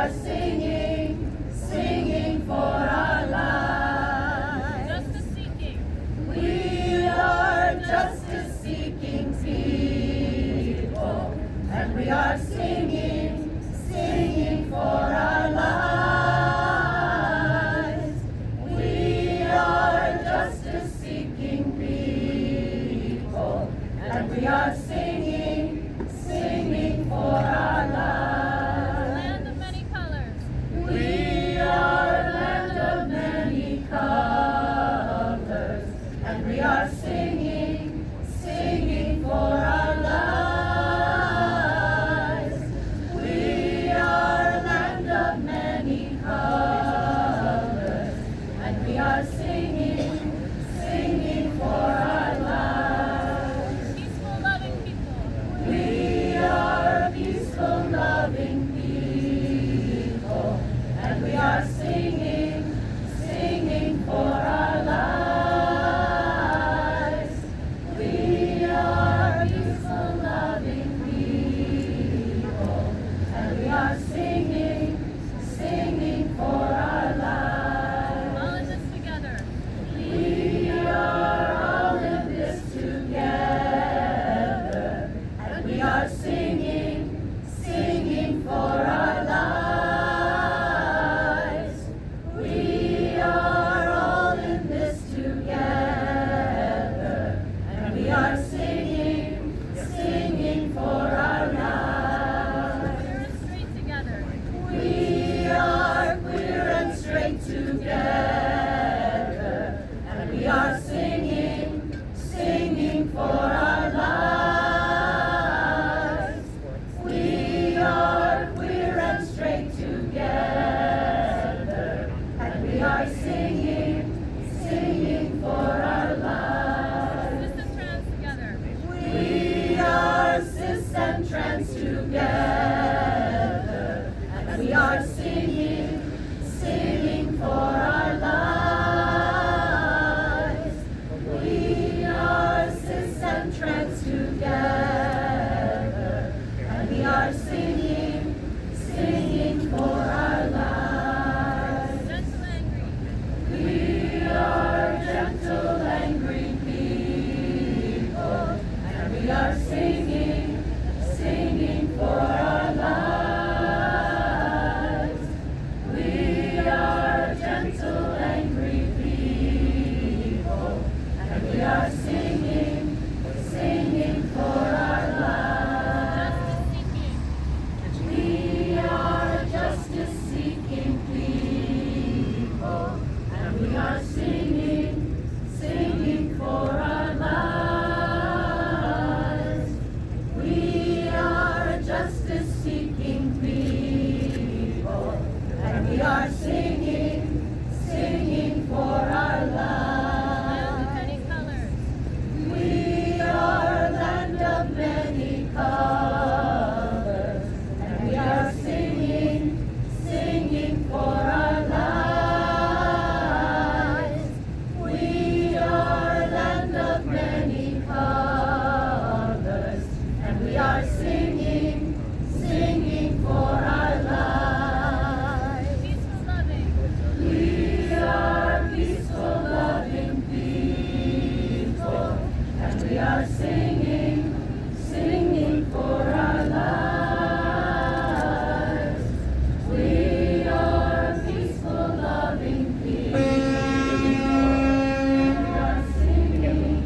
are singing, singing for our lives. Justice seeking. We are justice seeking people, and we are singing, singing for our lives. We are justice seeking people, and we are singing, singing for our lives. Land of many colors. We are land of many colors, and we are singing, singing for our lives. We are land of many colors, and we are singing, singing for our lives. Peaceful, loving people. We are peaceful, loving people, and we are singing, singing for our lives. We are peaceful, loving people, and we are singing, singing for our lives. All in this together. We are all in this together, and we are singing, singing for our lives. We are all in this together, and we are singing, singing for our lives. Queer and straight together. We are queer and straight together, and we are singing, singing for our lives. We are queer and straight together, and we are singing, singing for our lives. Cis and trans together. We are cis and trans together, and we are singing, singing for our lives. We are cis and trans together, and we are singing, singing for our lives. Gentle, angry. We are gentle, angry people, and we are singing, singing for our lives. We are gentle, angry people, and we are singing, singing for our lives. Justice seeking. We are justice seeking people, and we are singing, singing for our lives. We are justice seeking people, and we are singing, singing for our Land of lives. many colors. We are land of many colors, and we are singing, singing for our lives. We are land of many colors, and we are singing, singing for our lives. Peaceful, loving. We are peaceful, loving people, and we are singing, singing for our lives. We are peaceful, loving people, and we are singing,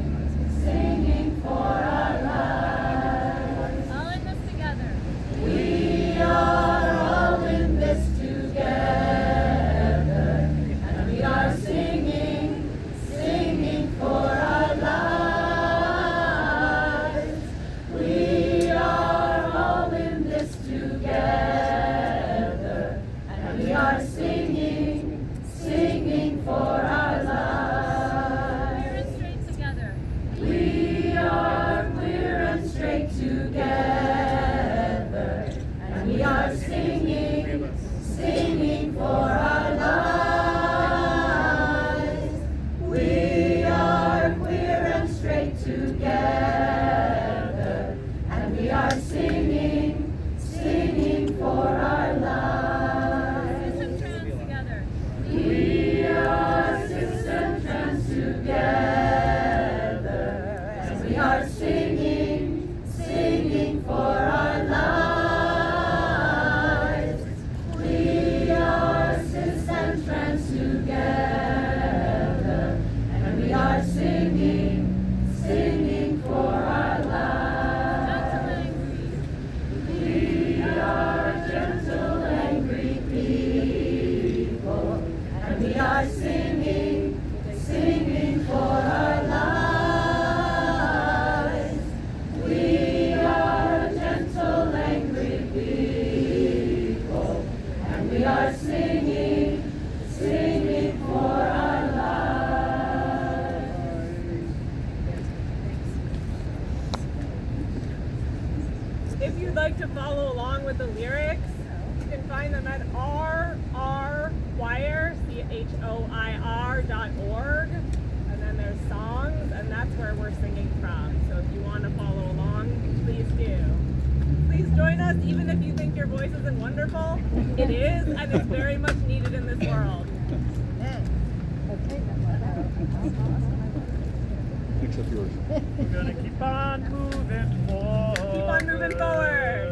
singing for our lives. All in this together. We are all in this together, and we are singing, singing for our lives. We are all in this together, and we are singing, singing for our lives. Queer and straight together. We are queer and straight together, and we are singing, singing for our lives. We are queer and straight together, and we are singing, singing for our lives. We are singing, singing for our lives. If you'd like to follow along with the lyrics, you can find them at rrchoir, CHOIR.org. And then there's songs, and that's where we're singing from. So if you want to follow along, please do. Please join us, even if you think your voice isn't wonderful. It is, and it's very much needed in this world. Except yours. We're gonna keep on moving forward. Keep on moving forward.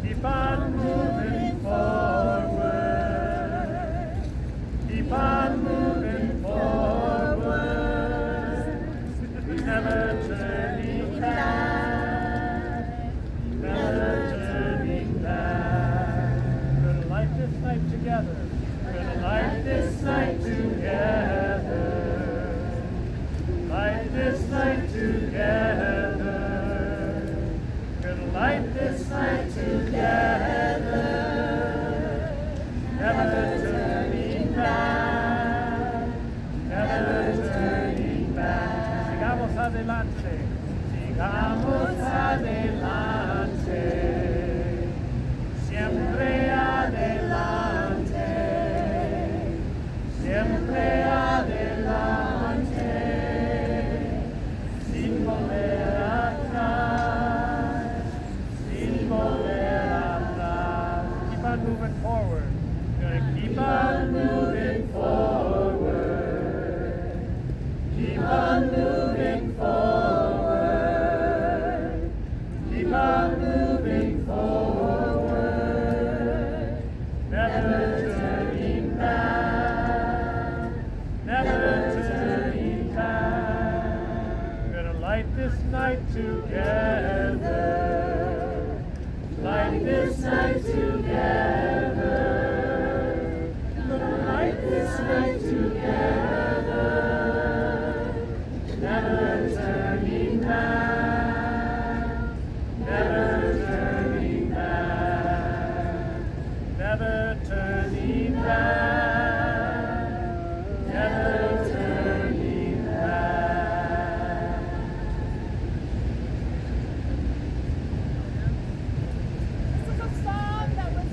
Keep on moving forward. Keep on moving forward. Never turning back. Never turning back. We're gonna light this night together. We're gonna light this night together. Light this night together. Gonna light this night together. Never turning back. Never turning back. Sigamos adelante. Sigamos adelante. Siempre adelante. Siempre adelante. Sin volver atrás, sin volver atrás. Keep on moving forward. Gonna keep on moving forward. Keep on moving forward. Keep on moving forward. Never turning back. Never turning back. Light this night together. Light this night together. Light this night together. Never turning back. Never turning back. Never turning back. Never turning back. This is a song that was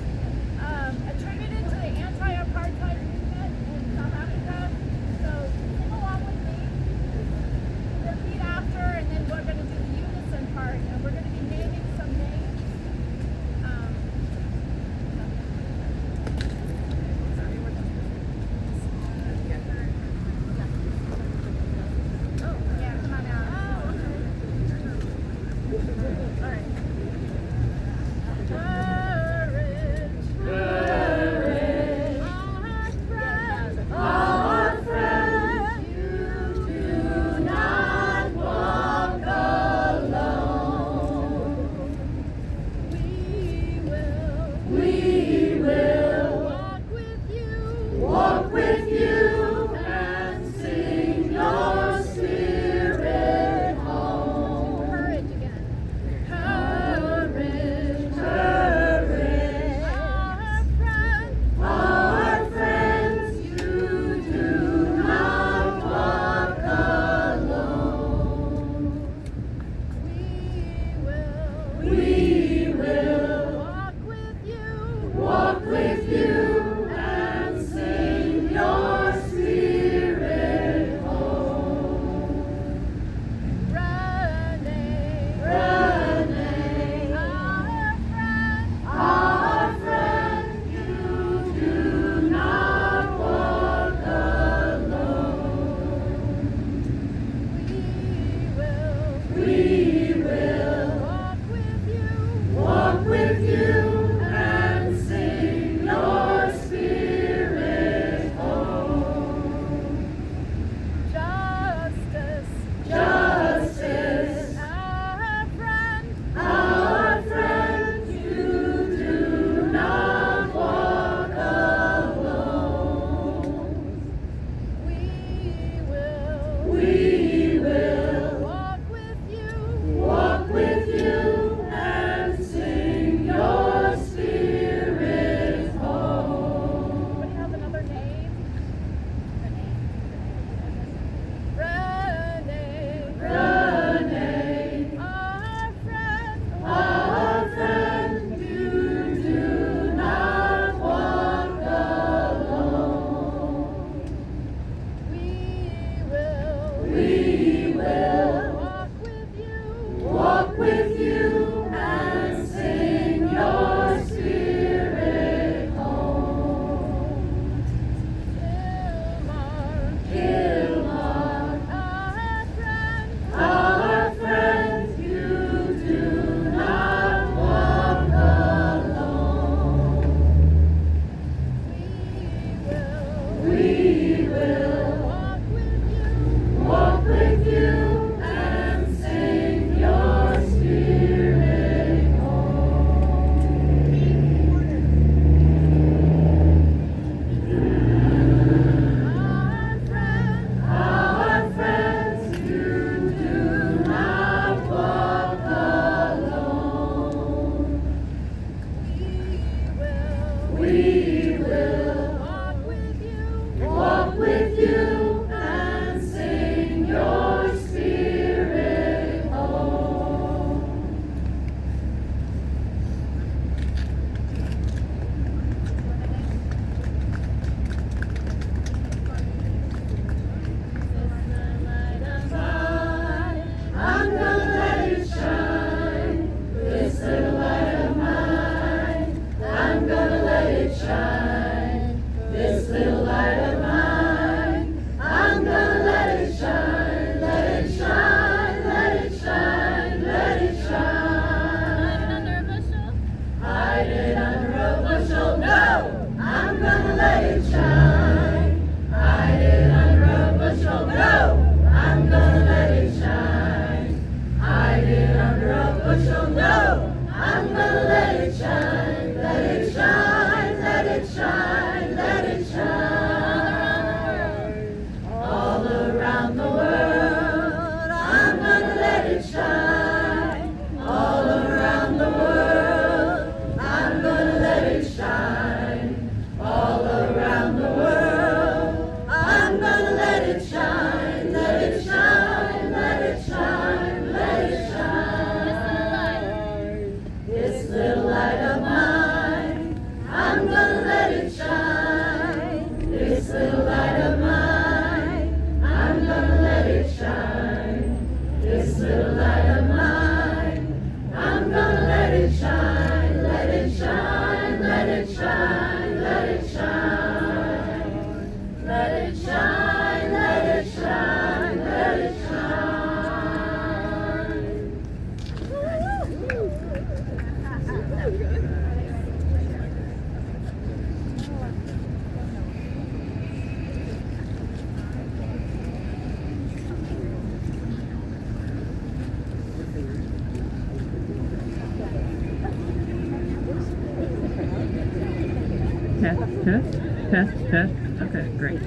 Test. Okay, great.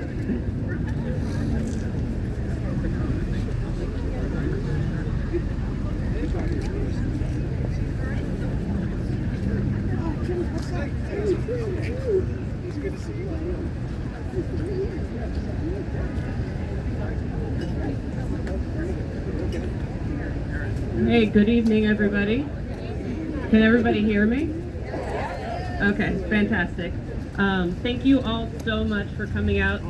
Hey, good evening, everybody. Can everybody hear me? Okay, fantastic. Thank you all so much for coming out.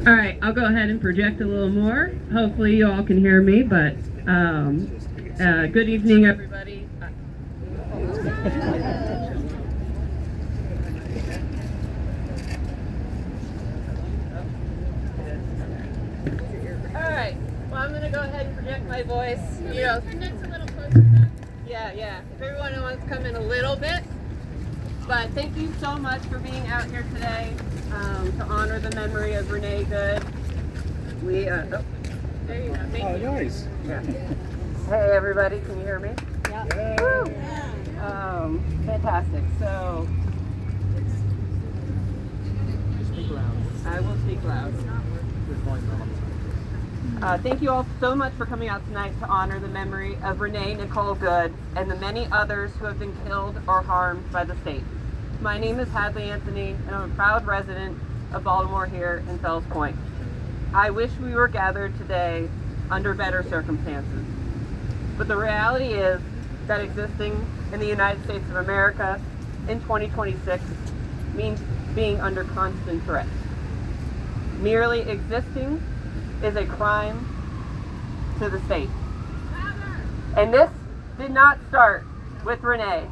All right, I'll go ahead and project a little more. Hopefully you all can hear me, but good evening, everybody. All right, well, I'm going to go ahead and project my voice. You know, yeah. If everyone wants to come in a little bit. But thank you so much for being out here today to honor the memory of Renee Good. We, there you go. Thank you. Nice. Yeah. Hey, everybody, can you hear me? Yeah. Woo! Fantastic. So, speak loud. I will speak loud. Thank you all so much for coming out tonight to honor the memory of Renee Nicole Good and the many others who have been killed or harmed by the state. My name is Hadley Anthony, and I'm a proud resident of Baltimore here in Fells Point. I wish we were gathered today under better circumstances. But the reality is that existing in the United States of America in 2026 means being under constant threat. Merely existing is a crime to the state. And this did not start with Renee.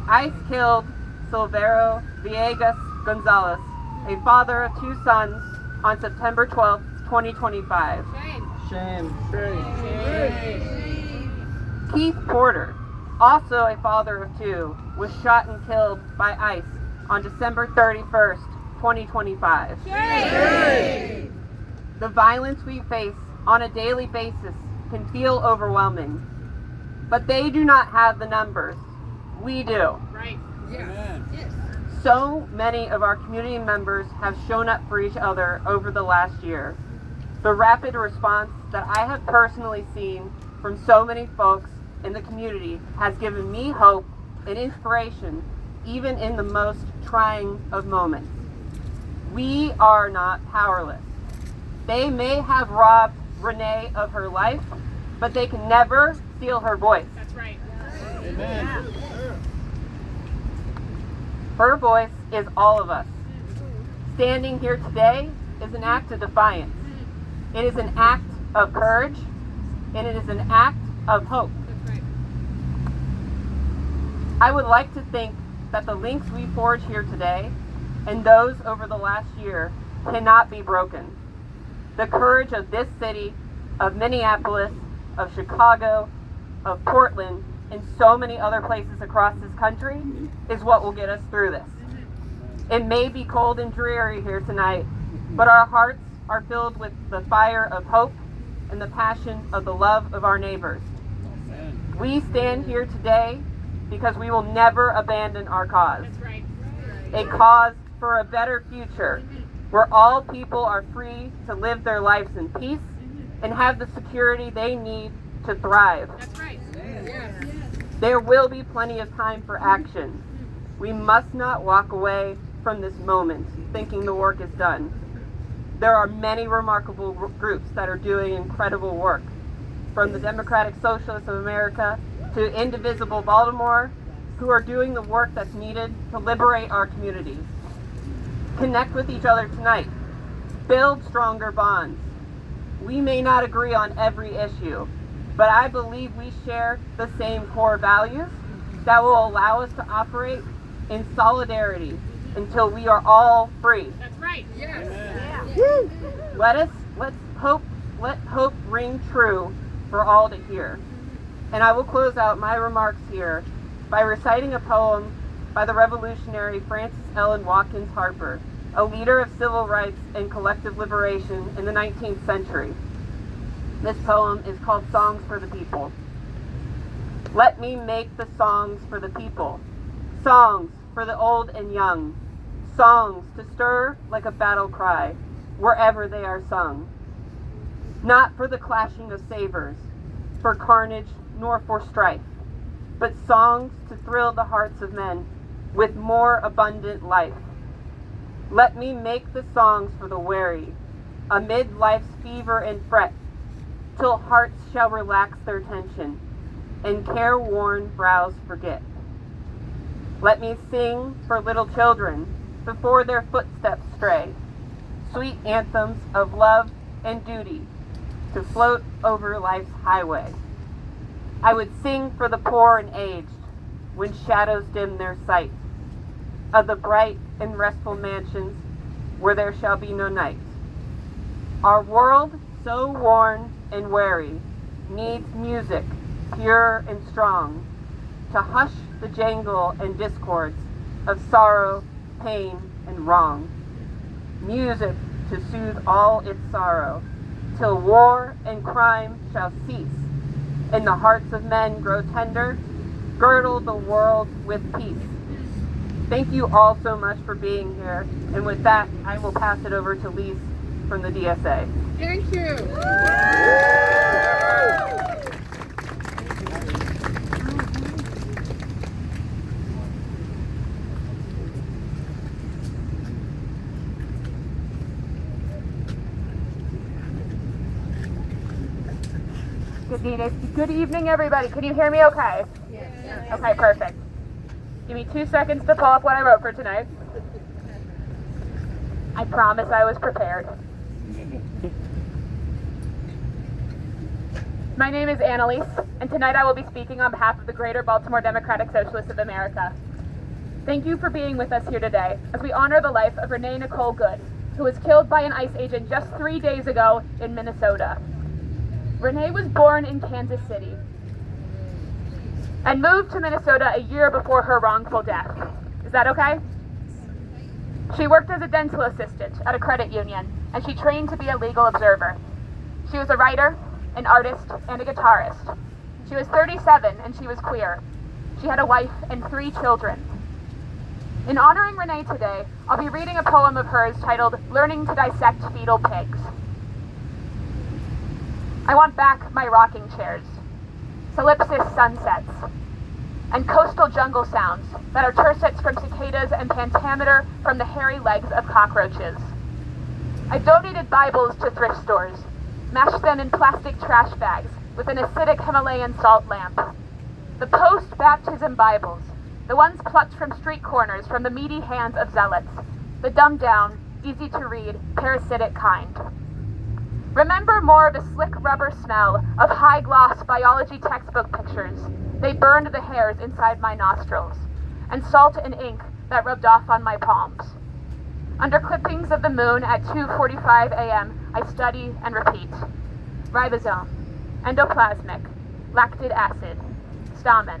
ICE killed Silvero Villegas Gonzalez, a father of 2 sons, on September 12, 2025. Shame. Keith Porter, also a father of 2, was shot and killed by ICE on December 31st, 2025. Shame. The violence we face on a daily basis can feel overwhelming, but they do not have the numbers. We do. Right. Amen. So many of our community members have shown up for each other over the last year. The rapid response that I have personally seen from so many folks in the community has given me hope and inspiration, even in the most trying of moments. We are not powerless. They may have robbed Renee of her life, but they can never steal her voice. That's right. Amen. Her voice is all of us. Standing here today is an act of defiance. It is an act of courage, and it is an act of hope. That's right. I would like to think that the links we forge here today and those over the last year cannot be broken. The courage of this city, of Minneapolis, of Chicago, of Portland, and so many other places across this country is what will get us through this. It may be cold and dreary here tonight, but our hearts are filled with the fire of hope and the passion of the love of our neighbors. We stand here today because we will never abandon our cause. That's right. A cause for a better future, where all people are free to live their lives in peace and have the security they need to thrive. That's right. There will be plenty of time for action. We must not walk away from this moment thinking the work is done. There are many remarkable groups that are doing incredible work, from the Democratic Socialists of America to Indivisible Baltimore, who are doing the work that's needed to liberate our communities. Connect with each other tonight. Build stronger bonds. We may not agree on every issue, but I believe we share the same core values that will allow us to operate in solidarity until we are all free. That's right. Let hope ring true for all to hear. And I will close out my remarks here by reciting a poem by the revolutionary Frances Ellen Watkins Harper, a leader of civil rights and collective liberation in the 19th century. This poem is called Songs for the People. Let me make the songs for the people, songs for the old and young, songs to stir like a battle cry wherever they are sung. Not for the clashing of sabers, for carnage nor for strife, but songs to thrill the hearts of men with more abundant life. Let me make the songs for the weary, amid life's fever and fret, till hearts shall relax their tension, and careworn brows forget. Let me sing for little children before their footsteps stray, sweet anthems of love and duty to float over life's highway. I would sing for the poor and aged when shadows dim their sight, of the bright and restful mansions where there shall be no night. Our world, so worn and weary, needs music pure and strong to hush the jangle and discords of sorrow, pain, and wrong. Music to soothe all its sorrow, till war and crime shall cease, and the hearts of men grow tender, girdle the world with peace. Thank you all so much for being here, and with that, I will pass it over to Lise from the DSA. Thank you. Good evening, everybody. Can you hear me okay? Yes. Okay, perfect. Give me 2 seconds to pull up what I wrote for tonight. I promise I was prepared. My name is Annalise, and tonight I will be speaking on behalf of the Greater Baltimore Democratic Socialists of America. Thank you for being with us here today as we honor the life of Renee Nicole Good, who was killed by an ICE agent just 3 days ago in Minnesota. Renee was born in Kansas City and moved to Minnesota a year before her wrongful death. Is that okay? She worked as a dental assistant at a credit union, and she trained to be a legal observer. She was a writer, an artist, and a guitarist. She was 37 and she was queer. She had a wife and 3 children. In honoring Renee today, I'll be reading a poem of hers titled Learning to Dissect Fetal Pigs. I want back my rocking chairs, solipsis sunsets, and coastal jungle sounds that are tercets from cicadas and pentameter from the hairy legs of cockroaches. I donated Bibles to thrift stores, mashed them in plastic trash bags with an acidic Himalayan salt lamp. The post-baptism Bibles, the ones plucked from street corners from the meaty hands of zealots, the dumbed-down, easy-to-read, parasitic kind. Remember more of the slick rubber smell of high-gloss biology textbook pictures. They burned the hairs inside my nostrils, and salt and ink that rubbed off on my palms. Under clippings of the moon at 2:45 a.m., I study and repeat. Ribosome, endoplasmic, lactic acid, stamen.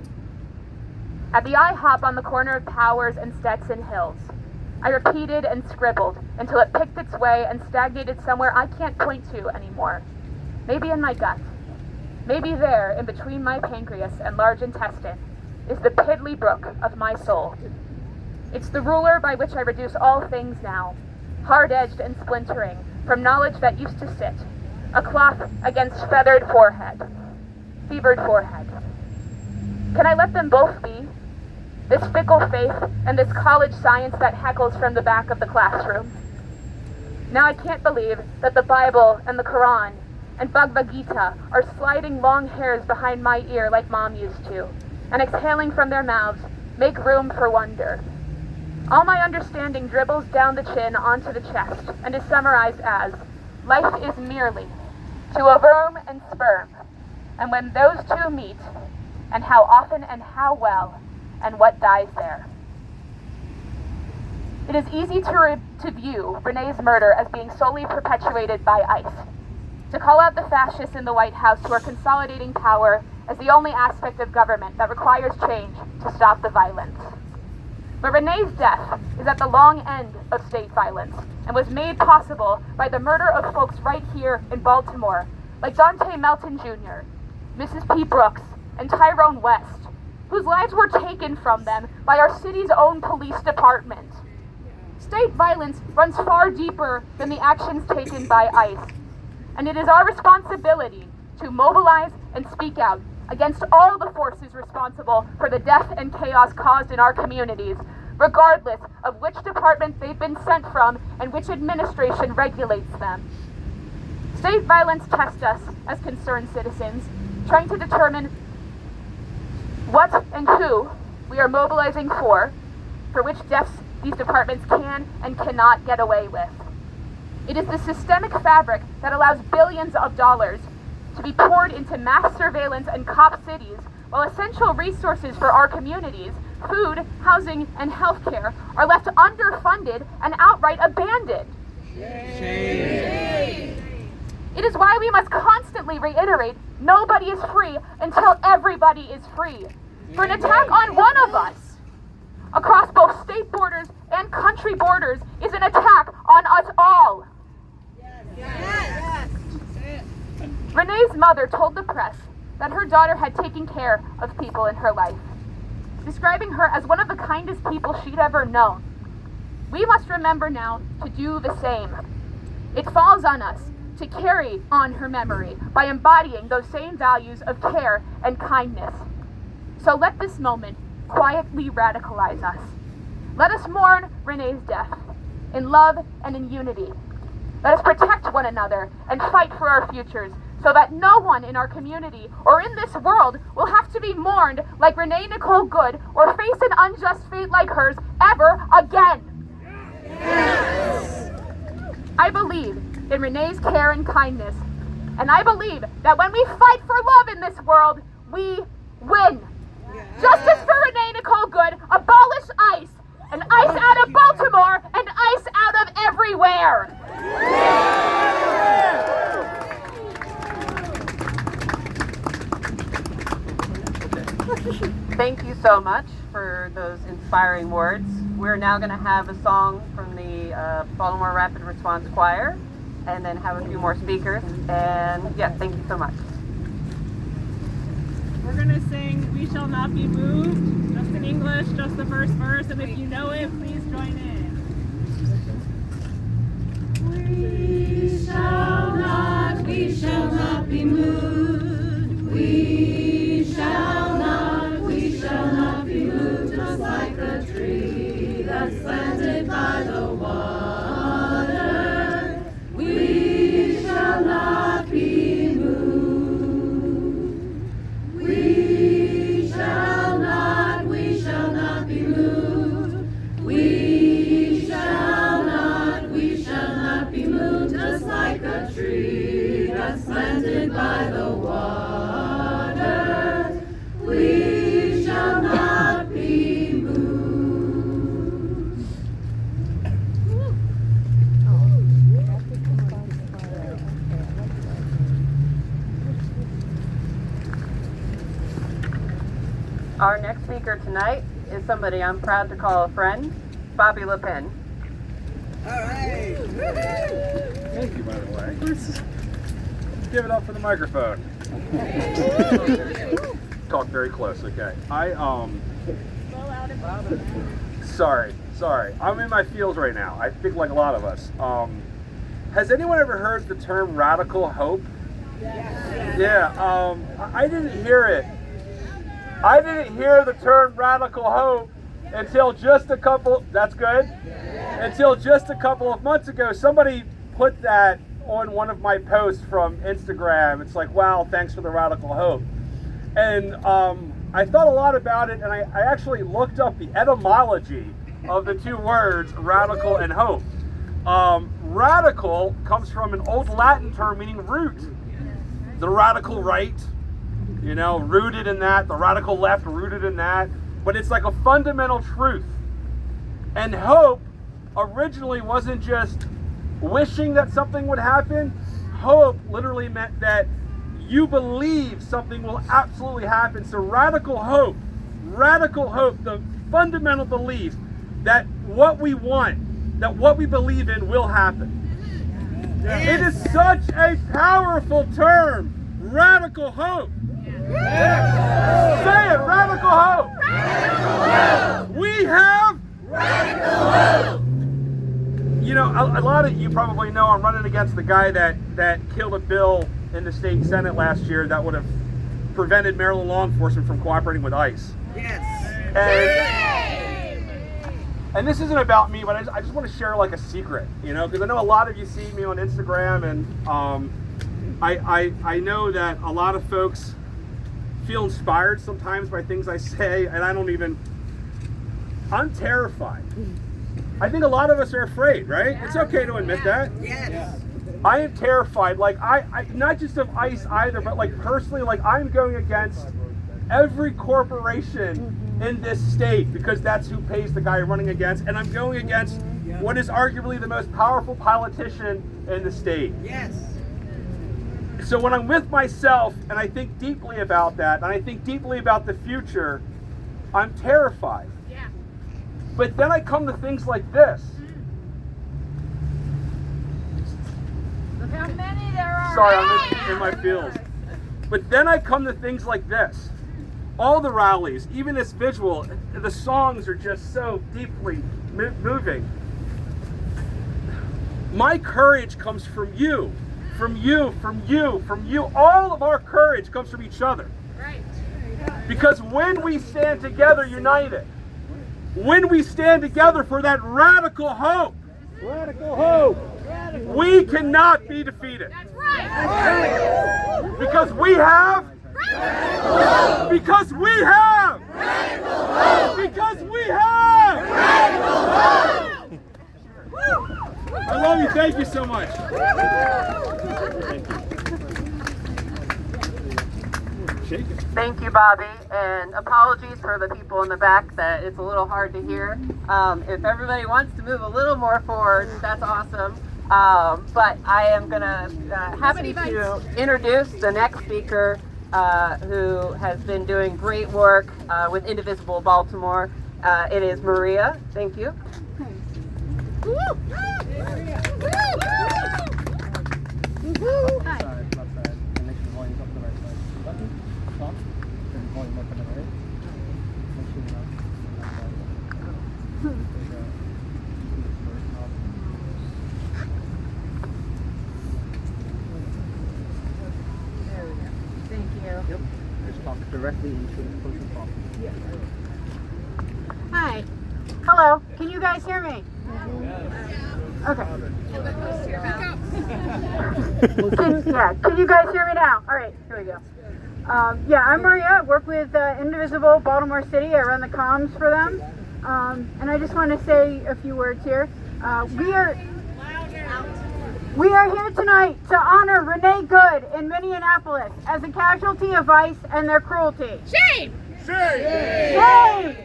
At the IHOP on the corner of Powers and Stetson Hills, I repeated and scribbled until it picked its way and stagnated somewhere I can't point to anymore. Maybe in my gut. Maybe there, in between my pancreas and large intestine, is the piddly brook of my soul. It's the ruler by which I reduce all things now, hard-edged and splintering, from knowledge that used to sit, a cloth against feathered forehead, fevered forehead. Can I let them both be? This fickle faith and this college science that heckles from the back of the classroom. Now I can't believe that the Bible and the Quran and Bhagavad Gita are sliding long hairs behind my ear like Mom used to, and exhaling from their mouths, make room for wonder. All my understanding dribbles down the chin onto the chest and is summarized as, life is merely to ovum and sperm, and when those two meet, and how often and how well, and what dies there. It is easy to view Renee's murder as being solely perpetuated by ICE, to call out the fascists in the White House who are consolidating power as the only aspect of government that requires change to stop the violence. But Renee's death is at the long end of state violence and was made possible by the murder of folks right here in Baltimore, like Dante Melton Jr., Mrs. P. Brooks, and Tyrone West, whose lives were taken from them by our city's own police department. State violence runs far deeper than the actions taken by ICE, and it is our responsibility to mobilize and speak out against all the forces responsible for the death and chaos caused in our communities, regardless of which department they've been sent from and which administration regulates them. State violence tests us as concerned citizens, trying to determine what and who we are mobilizing for which deaths these departments can and cannot get away with. It is the systemic fabric that allows billions of dollars to be poured into mass surveillance and cop cities, while essential resources for our communities, food, housing, and healthcare, are left underfunded and outright abandoned. Shame. It is why we must constantly reiterate, nobody is free until everybody is free. For an attack on one of us, across both state borders and country borders, is an attack on us all. Yes. Renee's mother told the press that her daughter had taken care of people in her life, describing her as one of the kindest people she'd ever known. We must remember now to do the same. It falls on us to carry on her memory by embodying those same values of care and kindness. So let this moment quietly radicalize us. Let us mourn Renee's death in love and in unity. Let us protect one another and fight for our futures, so that no one in our community or in this world will have to be mourned like Renee Nicole Good or face an unjust fate like hers ever again. Yes. I believe in Renee's care and kindness, and I believe that when we fight for love in this world, we win. Justice for Renee Nicole Good, abolish ICE, and ICE out of Baltimore, and ICE out of everywhere. Thank you so much for those inspiring words. We're now going to have a song from the Baltimore Rapid Response Choir, and then have a few more speakers. And yeah, thank you so much. We're going to sing We Shall Not Be Moved, just in English, just the first verse, and if you know it, please join in. We shall not be moved. We shall not be moved, just like a tree that's planted by the water. We shall not be moved. We shall not be moved. We shall not be moved, just like a tree that's planted by the water. We shall not be moved. Our next speaker tonight is somebody I'm proud to call a friend, Bobby Le Pen. All right. Thank you, by the way. Let's give it up for the microphone. Talk very close, okay. Sorry. I'm in my feels right now. I think like a lot of us. Has anyone ever heard the term radical hope? Yes. Yeah. I didn't hear it. I didn't hear the term radical hope until just a couple. That's good. Until just a couple of months ago, somebody put that on one of my posts from Instagram. It's like, wow, thanks for the radical hope. And I thought a lot about it, and I actually looked up the etymology of the two words, radical and hope. Radical comes from an old Latin term meaning root. The radical right, rooted in that. The radical left, rooted in that. But it's like a fundamental truth. And hope originally wasn't just wishing that something would happen. Hope literally meant that you believe something will absolutely happen. So radical hope, the fundamental belief that what we want, that what we believe in will happen. It is such a powerful term, radical hope. Say it, radical hope. We have radical hope. You know, a lot of you probably know I'm running against the guy that killed a bill in the state Senate last year that would have prevented Maryland law enforcement from cooperating with ICE. Yes. And this isn't about me, but I just want to share like a secret, you know, because I know a lot of you see me on Instagram, and I know that a lot of folks feel inspired sometimes by things I say, and I'm terrified. I think a lot of us are afraid, right? It's okay to admit that. Yes. I am terrified, like I not just of ICE either, but like personally, like I'm going against every corporation in this state because that's who pays the guy you're running against, and I'm going against what is arguably the most powerful politician in the state. Yes. So when I'm with myself and I think deeply about that, and I think deeply about the future, I'm terrified. Yeah. But then I come to things like this. Look how many there are. Sorry, I'm in my feels. But then I come to things like this. All the rallies, even this Vigil, the songs are just so deeply moving. My courage comes from you, from you, from you, from you. All of our courage comes from each other. Right. Because when we stand together united, when we stand together for that radical hope, we cannot be defeated. That's right. Because we have, because we have, because we have. I love you. Thank you so much. Thank you, Bobby, and apologies for the people in the back that it's a little hard to hear. If everybody wants to move a little more forward, that's awesome. But I am going to happy to introduce the next speaker, who has been doing great work with Indivisible Baltimore. It is Maria. Thank you. Hi. Hello. Can you guys hear me? Okay. Can you guys hear me now? All right, here we go. I'm Maria. I work with Indivisible Baltimore City. I run the comms for them. And I just want to say a few words here. We are here tonight to honor Renee Good in Minneapolis as a casualty of ICE and their cruelty. Shame! Shame!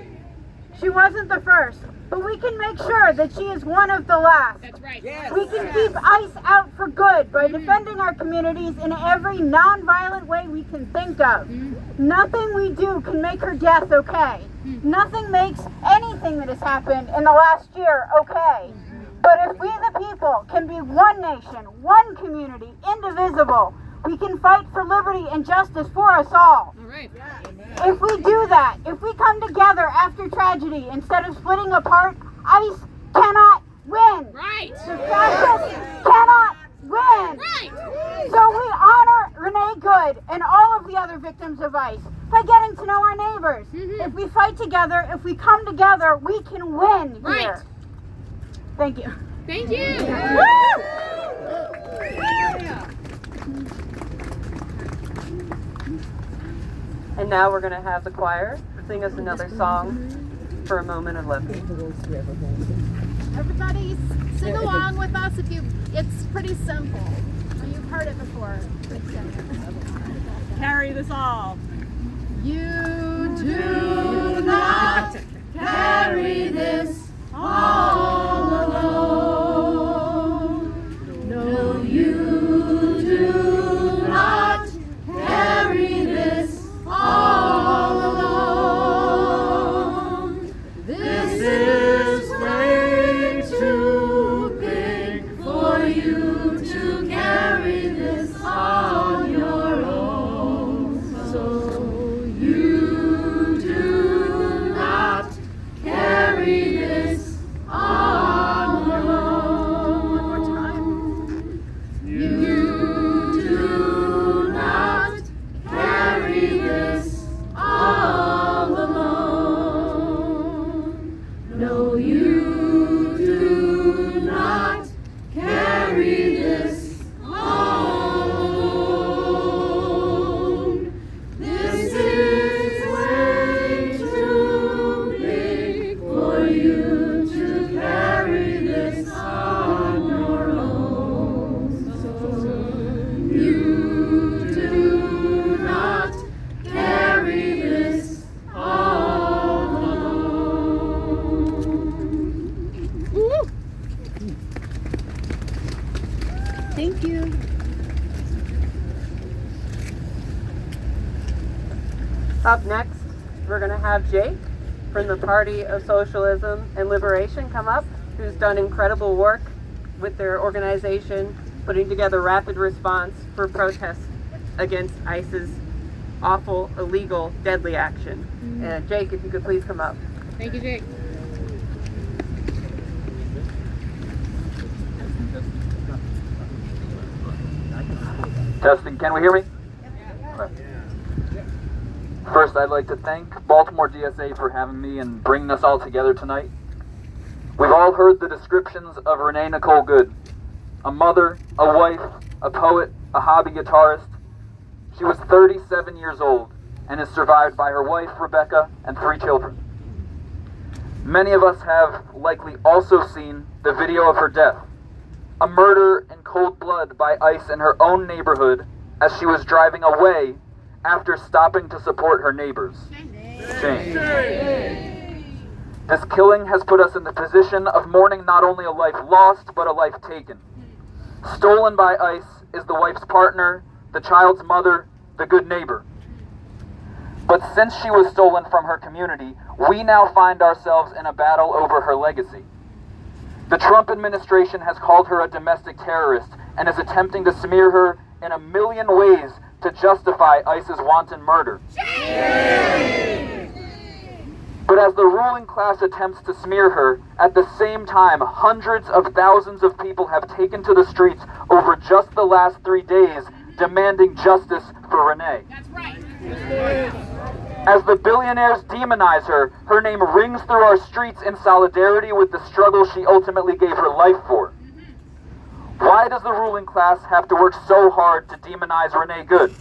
She wasn't the first, but we can make sure that she is one of the last. That's right. Yes. We can keep ICE out for good by defending our communities in every non-violent way we can think of. Nothing we do can make her death okay. Nothing makes anything that has happened in the last year okay. But if we the people can be one nation, one community, indivisible, we can fight for liberty and justice for us all. All right. If we do that, if we come together after tragedy instead of splitting apart, ICE cannot win. Right. The fascists cannot win. Right. So we honor Renee Good and all of the other victims of ICE by getting to know our neighbors. If we fight together, if we come together, we can win Right. here. Thank you. Thank you. And now we're going to have the choir sing us another song for a moment of liberty. Everybody sing along with us it's pretty simple. You've heard it before. Carry this all. You do not carry this all alone. Thank you. Up next, we're going to have Jake from the Party of Socialism and Liberation come up, who's done incredible work with their organization, putting together rapid response for protests against ICE's awful, illegal, deadly action. And Jake, if you could please come up. Thank you, Jake. Testing, can we hear me? Okay. First, I'd like to thank Baltimore DSA for having me and bringing us all together tonight. We've all heard the descriptions of Renee Nicole Good, a mother, a wife, a poet, a hobby guitarist. She was 37 years old and is survived by her wife, Rebecca, and 3 children. Many of us have likely also seen the video of her death, a murder in cold blood by ICE in her own neighborhood as she was driving away after stopping to support her neighbors. Shame. This killing has put us in the position of mourning not only a life lost, but a life taken. Stolen by ICE is the wife's partner, the child's mother, the good neighbor. But since she was stolen from her community, we now find ourselves in a battle over her legacy. The Trump administration has called her a domestic terrorist and is attempting to smear her in a million ways to justify ICE's wanton murder. But as the ruling class attempts to smear her, at the same time, hundreds of thousands of people have taken to the streets over just the last 3 days demanding justice for Renee. That's right. As the billionaires demonize her, her name rings through our streets in solidarity with the struggle she ultimately gave her life for. Why does the ruling class have to work so hard to demonize Renee Good?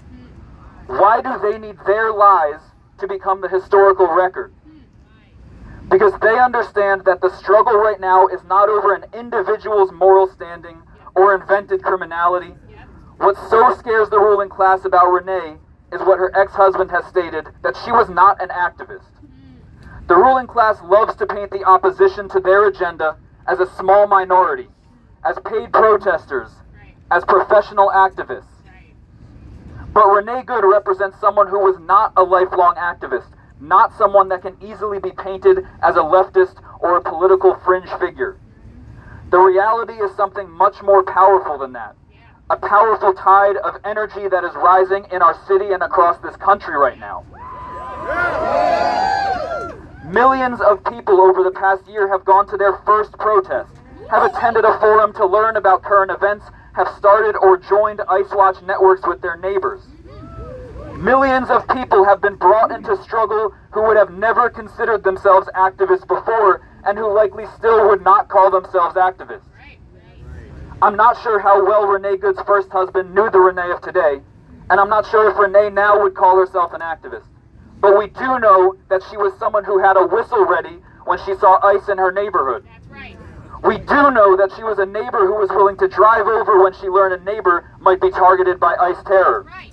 Why do they need their lies to become the historical record? Because they understand that the struggle right now is not over an individual's moral standing or invented criminality. What so scares the ruling class about Renee is what her ex-husband has stated, that she was not an activist. The ruling class loves to paint the opposition to their agenda as a small minority, as paid protesters, as professional activists. But Renee Good represents someone who was not a lifelong activist, not someone that can easily be painted as a leftist or a political fringe figure. The reality is something much more powerful than that. A powerful tide of energy that is rising in our city and across this country right now. Millions of people over the past year have gone to their first protest, have attended a forum to learn about current events, have started or joined ICE Watch networks with their neighbors. Millions of people have been brought into struggle who would have never considered themselves activists before and who likely still would not call themselves activists. I'm not sure how well Renee Good's first husband knew the Renee of today, and I'm not sure if Renee now would call herself an activist. But we do know that she was someone who had a whistle ready when she saw ICE in her neighborhood. That's right. We do know that she was a neighbor who was willing to drive over when she learned a neighbor might be targeted by ICE terror. Right.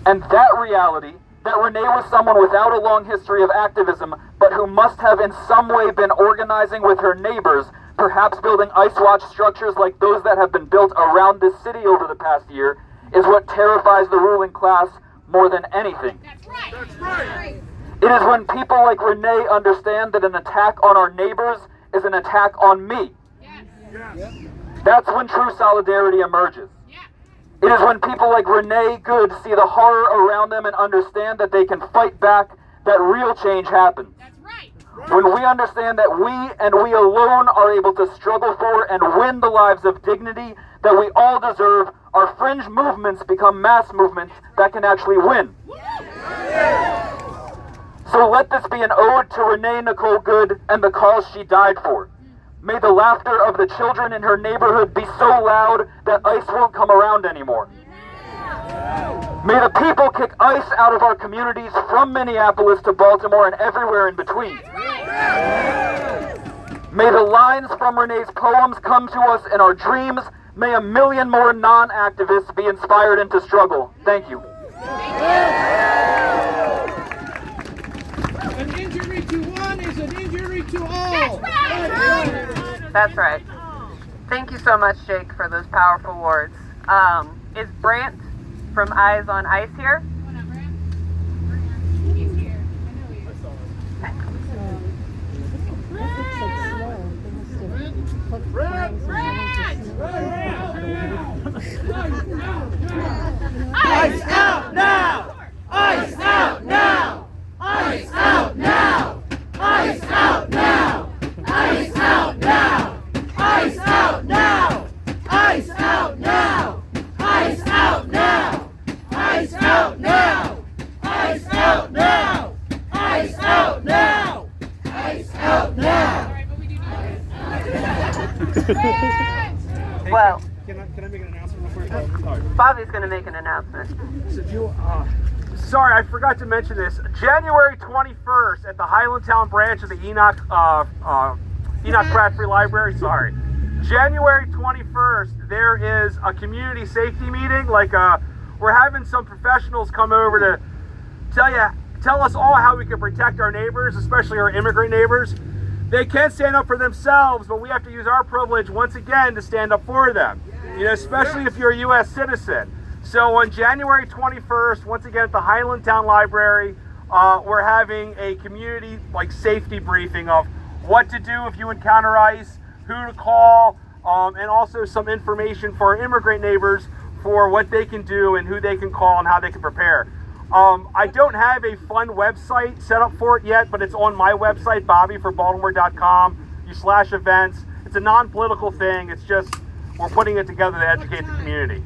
And that reality, that Renee was someone without a long history of activism, but who must have in some way been organizing with her neighbors, perhaps building ICE Watch structures like those that have been built around this city over the past year, is what terrifies the ruling class more than anything. That's right. That's right. It is when people like Renee understand that an attack on our neighbors is an attack on me. Yes. That's when true solidarity emerges. Yeah. It is when people like Renee Good see the horror around them and understand that they can fight back, that real change happens. That's right. When we understand that we and we alone are able to struggle for and win the lives of dignity that we all deserve, our fringe movements become mass movements that can actually win. So let this be an ode to Renee Nicole Good and the cause she died for. May the laughter of the children in her neighborhood be so loud that ICE won't come around anymore. May the people kick ICE out of our communities from Minneapolis to Baltimore and everywhere in between. May the lines from Renee's poems come to us in our dreams. May a million more non-activists be inspired into struggle. Thank you. An injury to one is an injury to all. That's right. Thank you so much, Jake, for those powerful words. Is Brant from Eyes on Ice here? Come on up, Brant. Brant. He's here. I know he is. Ice out now! Ice out now! Ice out now! Ice out now! Ice out now! Ice out now! Ice out now! Ice out now! Ice out now! Ice out now! Ice out now! Ice out now! All right, but we do need Well, Can I make an announcement before you go? Sorry. Bobby's going to make an announcement. Sorry, I forgot to mention this. January 21st at the Highlandtown branch of the Enoch Pratt Free Library. Sorry. January 21st, there is a community safety meeting. We're having some professionals come over to tell us all how we can protect our neighbors, especially our immigrant neighbors. They can stand up for themselves, but we have to use our privilege once again to stand up for them. Especially if you're a U.S. citizen. So on January 21st, once again at the Highlandtown Library, we're having a community safety briefing of what to do if you encounter ICE, who to call, and also some information for our immigrant neighbors for what they can do and who they can call and how they can prepare. I don't have a fun website set up for it yet, but it's on my website, bobbyforbaltimore.com/events. It's a non-political thing. It's just we're putting it together to educate the community.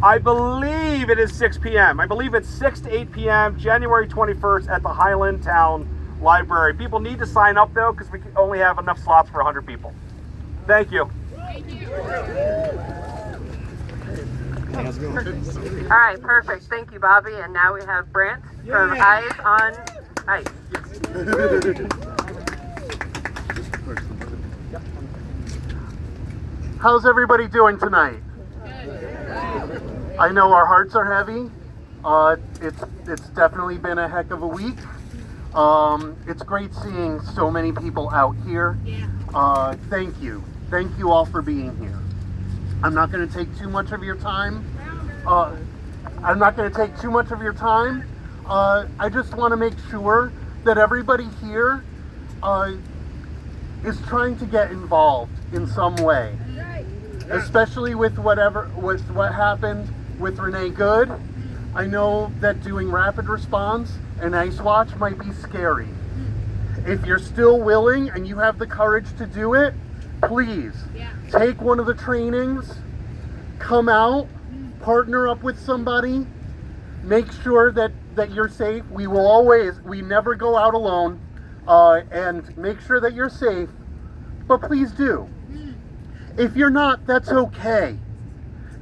I believe it is 6 p.m. I believe it's 6 to 8 p.m. January 21st at the Highlandtown Library. People need to sign up though because we only have enough slots for 100 people. Thank you. Thank you. All right, perfect. Thank you, Bobby. And now we have Brant from Eyes on Ice. How's everybody doing tonight? I know our hearts are heavy. It's definitely been a heck of a week. It's great seeing so many people out here. Thank you. Thank you all for being here. I'm not going to take too much of your time. I just want to make sure that everybody here is trying to get involved in some way. Especially with what happened with Renee Good. I know that doing rapid response and Ice Watch might be scary. If you're still willing and you have the courage to do it, please take one of the trainings, come out, partner up with somebody, make sure that you're safe. We never go out alone, and make sure that you're safe, but please do. If you're not, that's okay.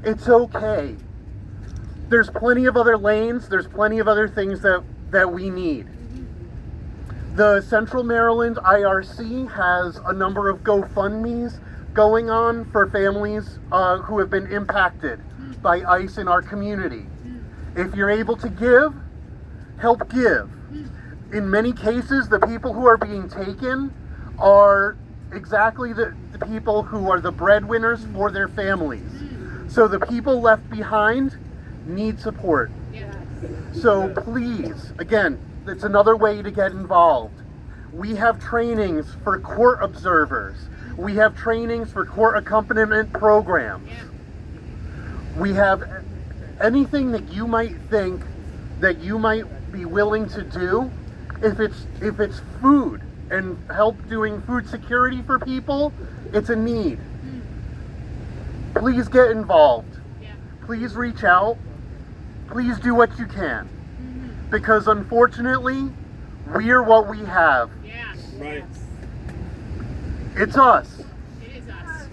It's okay. There's plenty of other lanes, there's plenty of other things that we need. The Central Maryland IRC has a number of GoFundMes going on for families who have been impacted by ICE in our community. If you're able to give, help give. In many cases, the people who are being taken are exactly the people who are the breadwinners for their families. So the people left behind need support. So please, again, it's another way to get involved. We have trainings for court observers. We have trainings for court accompaniment programs. We have anything that you might think that you might be willing to do. If it's food and help doing food security for people, it's a need. Please get involved. Please reach out. Please do what you can. Because unfortunately, we're what we have. Right. It's us. It is us.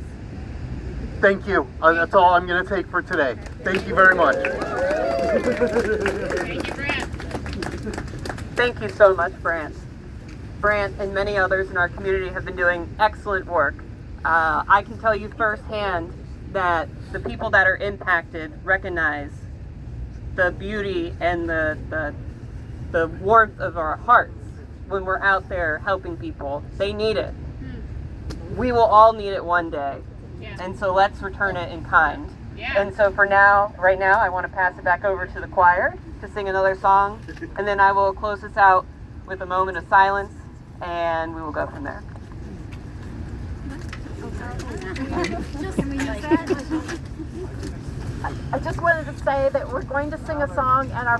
Thank you. That's all I'm going to take for today. Thank you very much. Thank you, Brant. Thank you so much, Brant. Brant and many others in our community have been doing excellent work. I can tell you firsthand that the people that are impacted recognize the beauty and the warmth of our hearts when we're out there helping people. They need it. We will all need it one day. And so let's return it in kind. Yeah. And so right now, I want to pass it back over to the choir to sing another song, and then I will close this out with a moment of silence, and we will go from there. I just wanted to say that we're going to sing a song, and our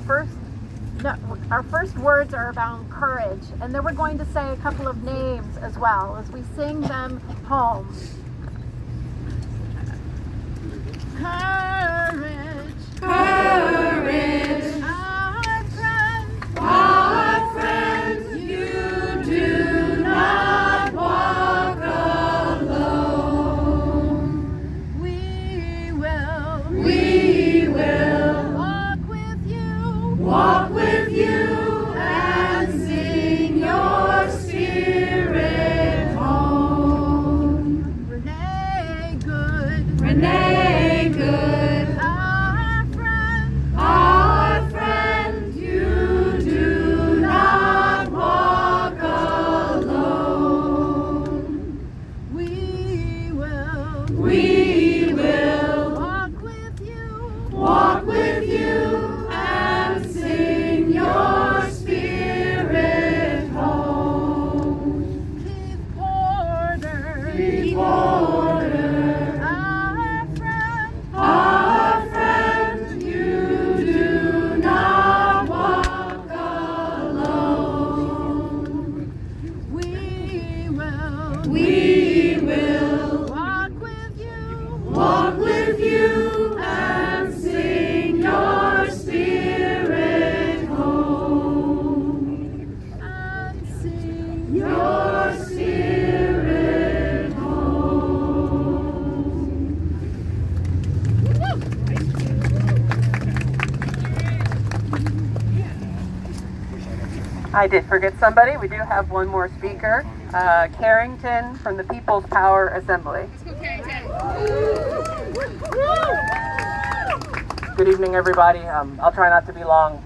first words are about courage, and then we're going to say a couple of names as well as we sing them home. Courage, Courage, our friend, our friend, you do not walk alone. we will walk with you and sing your spirit home. Renee Good, Renee Good, our friend, our friend, you do not walk alone. we will walk with you and sing your spirit home. Keith Porter, our friend, you do not walk alone. we will walk with you and sing your spirit home. and sing Your spirit home. I did forget somebody. We do have one more speaker, Carrington from the People's Power Assembly. Good evening, everybody. I'll try not to be long.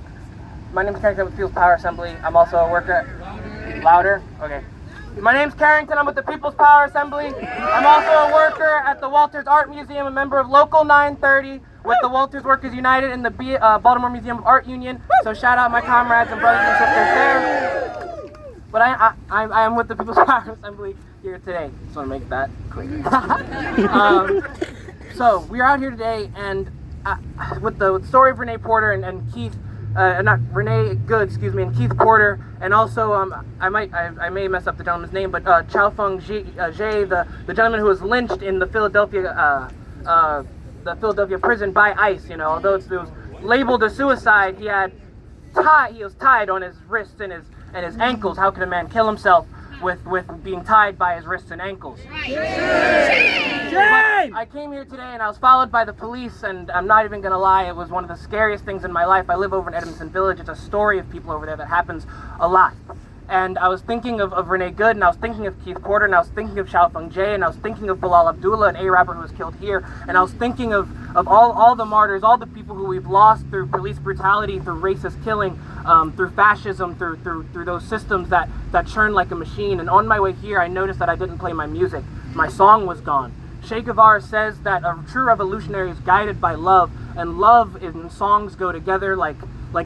My name is Carrington with the People's Power Assembly. I'm also a worker. Louder? Okay. My name's Carrington. I'm with the People's Power Assembly. I'm also a worker at the Walters Art Museum, a member of Local 930 with the Walters Workers United and the Baltimore Museum of Art Union. So shout out my comrades and brothers and sisters there. But I am with the People's Power Assembly here today. Just want to make that clear. So we're out here today, and with the story of Renee Porter and Keith. Not Renee Good, excuse me, and Keith Porter, and also I may mess up the gentleman's name, but Chow Fung Jie, the gentleman who was lynched in the Philadelphia prison by ICE. You know, although it was labeled a suicide, he was tied on his wrists and his ankles. How could a man kill himself with being tied by his wrists and ankles? I came here today and I was followed by the police, and I'm not even gonna lie, it was one of the scariest things in my life. I live over in Edmondson Village. It's a story of people over there that happens a lot. And I was thinking of Renee Good, and I was thinking of Keith Porter, and I was thinking of Chow Fung Jie, and I was thinking of Bilal Abdullah, an A-rapper who was killed here, and I was thinking of all the martyrs, all the people who we've lost through police brutality, through racist killing, through fascism, through those systems that churn like a machine. And on my way here, I noticed that I didn't play my music. My song was gone. Che Guevara says that a true revolutionary is guided by love, and love and songs go together like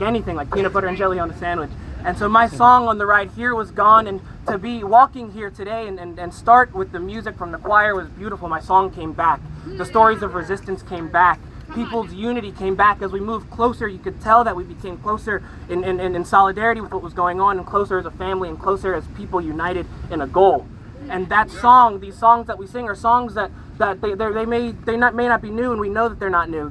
anything, like peanut butter and jelly on a sandwich. And so my song on the ride here was gone, and to be walking here today and start with the music from the choir was beautiful. My song came back. The stories of resistance came back. People's unity came back. As we moved closer, you could tell that we became closer in solidarity with what was going on, and closer as a family, and closer as people united in a goal. And that song, these songs that we sing are songs that they may not be new, and we know that they're not new.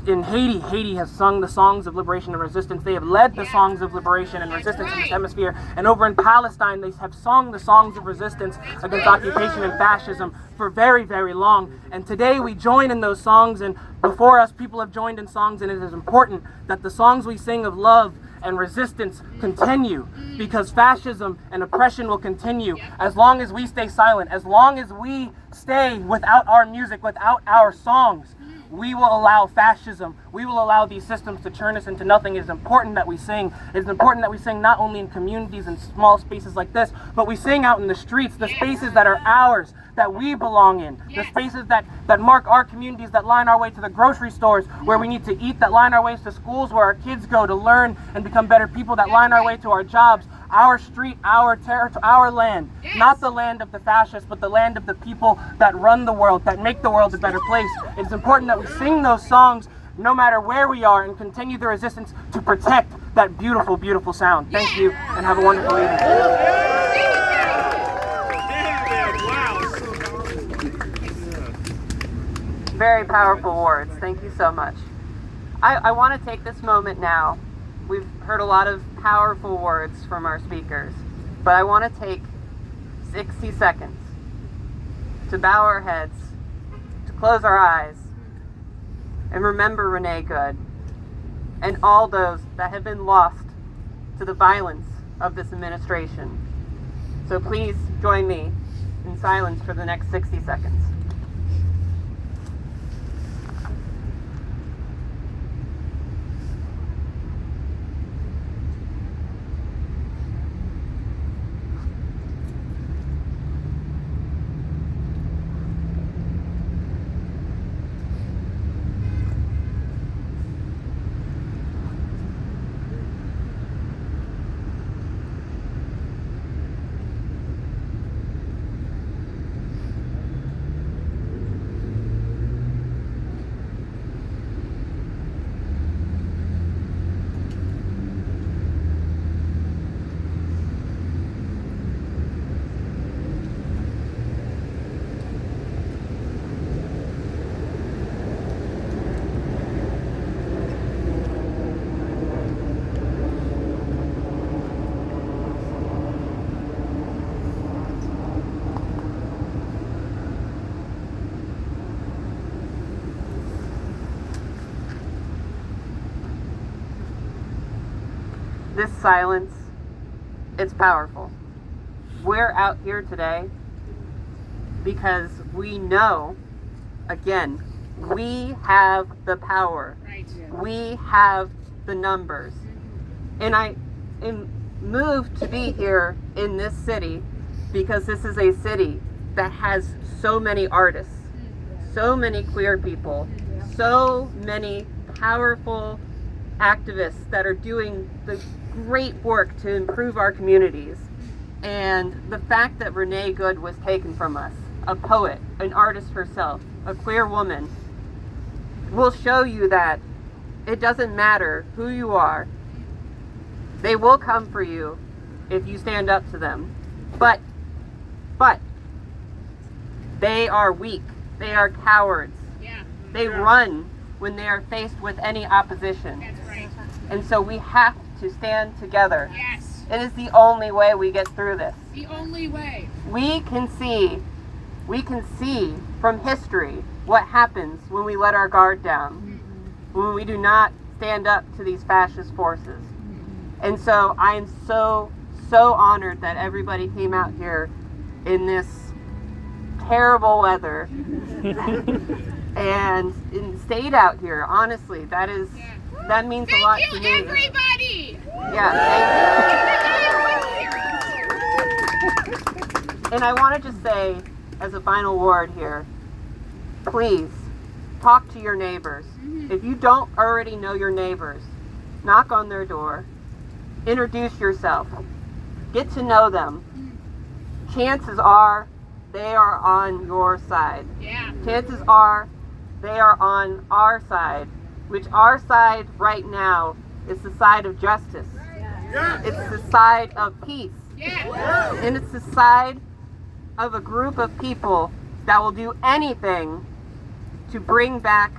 In Haiti has sung the songs of liberation and resistance. They have led the songs of liberation and resistance in this hemisphere. And over in Palestine, they have sung the songs of resistance against occupation and fascism for very, very long. And today we join in those songs, and before us, people have joined in songs, and it is important that the songs we sing of love and resistance continue, because fascism and oppression will continue as long as we stay silent, as long as we stay without our music, without our songs. we will allow fascism. We will allow these systems to turn us into nothing. It is important that we sing. It is important that we sing not only in communities and small spaces like this, but we sing out in the streets, the spaces that are ours, that we belong in, the spaces that mark our communities, that line our way to the grocery stores where we need to eat, that line our ways to schools where our kids go to learn and become better people, that line our way to our jobs, our street, our territory, our land. Not the land of the fascists, but the land of the people that run the world, that make the world a better place. It's important that we sing those songs no matter where we are and continue the resistance to protect that beautiful, beautiful sound. Thank you, and have a wonderful evening. Very powerful words. Thank you so much. I want to take this moment now. We've heard a lot of powerful words from our speakers, but I want to take 60 seconds to bow our heads, to close our eyes, and remember Renee Good and all those that have been lost to the violence of this administration. So please join me in silence for the next 60 seconds. This silence, it's powerful. We're out here today because we know, again, we have the power. Right. We have the numbers. And I am moved to be here in this city because this is a city that has so many artists, so many queer people, so many powerful activists that are doing the great work to improve our communities. And the fact that Renee Good was taken from us, a poet, an artist herself, a queer woman, will show you that it doesn't matter who you are. They will come for you if you stand up to them. But they are weak. They are cowards. They run when they are faced with any opposition. That's right. And so we have to stand together. Yes. It is the only way we get through this. The only way. We can see from history what happens when we let our guard down, when we do not stand up to these fascist forces. And so I am so honored that everybody came out here in this terrible weather and stayed out here. Honestly, that means a lot to me. Thank you, everybody! And I want to just say, as a final word here, please talk to your neighbors. If you don't already know your neighbors, knock on their door, introduce yourself, get to know them. Chances are they are on your side. Chances are they are on our side, which our side right now is the side of justice. It's the side of peace. And it's the side of a group of people that will do anything to bring back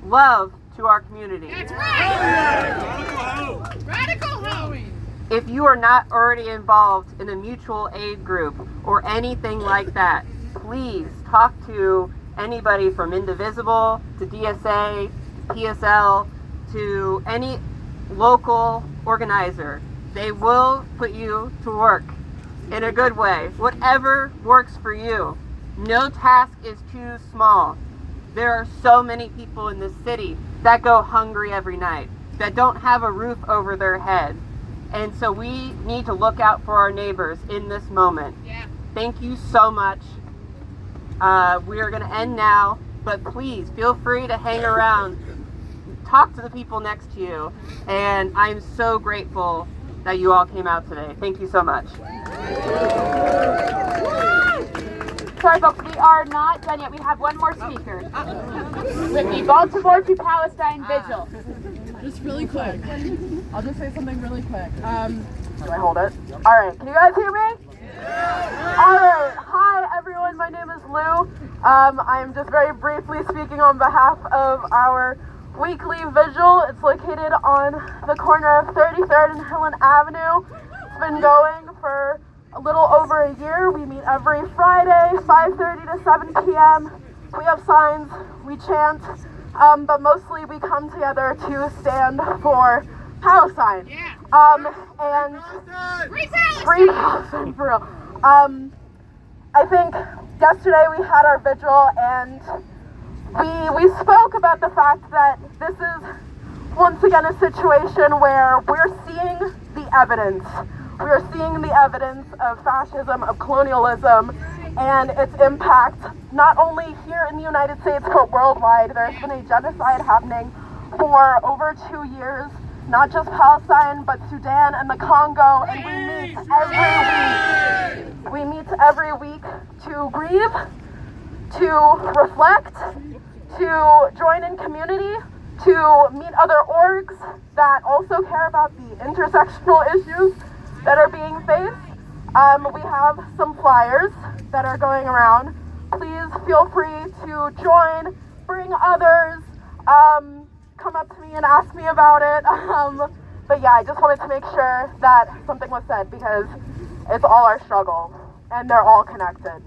love to our community. That's right! Radical hope! If you are not already involved in a mutual aid group or anything like that, please talk to anybody from Indivisible to DSA, PSL, to any local organizer. They will put you to work in a good way. Whatever works for you. No task is too small. There are so many people in this city that go hungry every night, that don't have a roof over their head. And so we need to look out for our neighbors in this moment. Yeah. Thank you so much. We are going to end now, but please feel free to hang around, talk to the people next to you, and I'm so grateful that you all came out today. Thank you so much. Sorry folks, we are not done yet. We have one more speaker. With the Baltimore to Palestine Vigil. Just really quick. I'll just say something really quick. Do I hold it? All right. Can you guys hear me? All right. Hi, everyone. My name is Lou. I'm just very briefly speaking on behalf of our weekly vigil. It's located on the corner of 33rd and Hillen Avenue. It's been going for a little over a year. We meet every Friday, 5:30 to 7 p.m. We have signs, we chant, but mostly we come together to stand for Palestine. Yeah. And Free Palestine for real. I think yesterday we had our vigil and we spoke about the fact that this is once again a situation where we're seeing the evidence. We are seeing the evidence of fascism, of colonialism, and its impact not only here in the United States but worldwide. There's been a genocide happening for over 2 years, not just Palestine but Sudan and the Congo, and we meet every week to grieve, to reflect, to join in community, to meet other orgs that also care about the intersectional issues that are being faced. We have some flyers that are going around. Please feel free to join, bring others, come up to me and ask me about it. But yeah, I just wanted to make sure that something was said because it's all our struggle and they're all connected.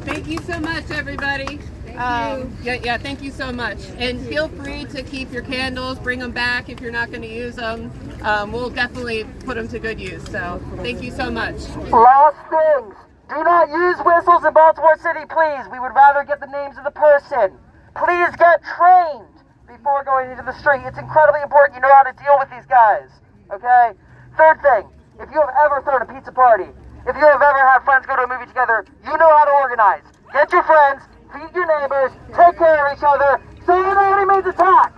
Thank you so much, everybody. Thank you so much. And feel free to keep your candles, bring them back if you're not going to use them. We'll definitely put them to good use. So thank you so much. Last things. Do not use whistles in Baltimore City, please. We would rather get the names of the person. Please get trained before going into the street. It's incredibly important you know how to deal with these guys. Okay? Third thing, if you have ever thrown a pizza party, if you have ever had friends go to a movie together, you know how to organize. Get your friends, feed your neighbors, take care of each other, so you know any means attack.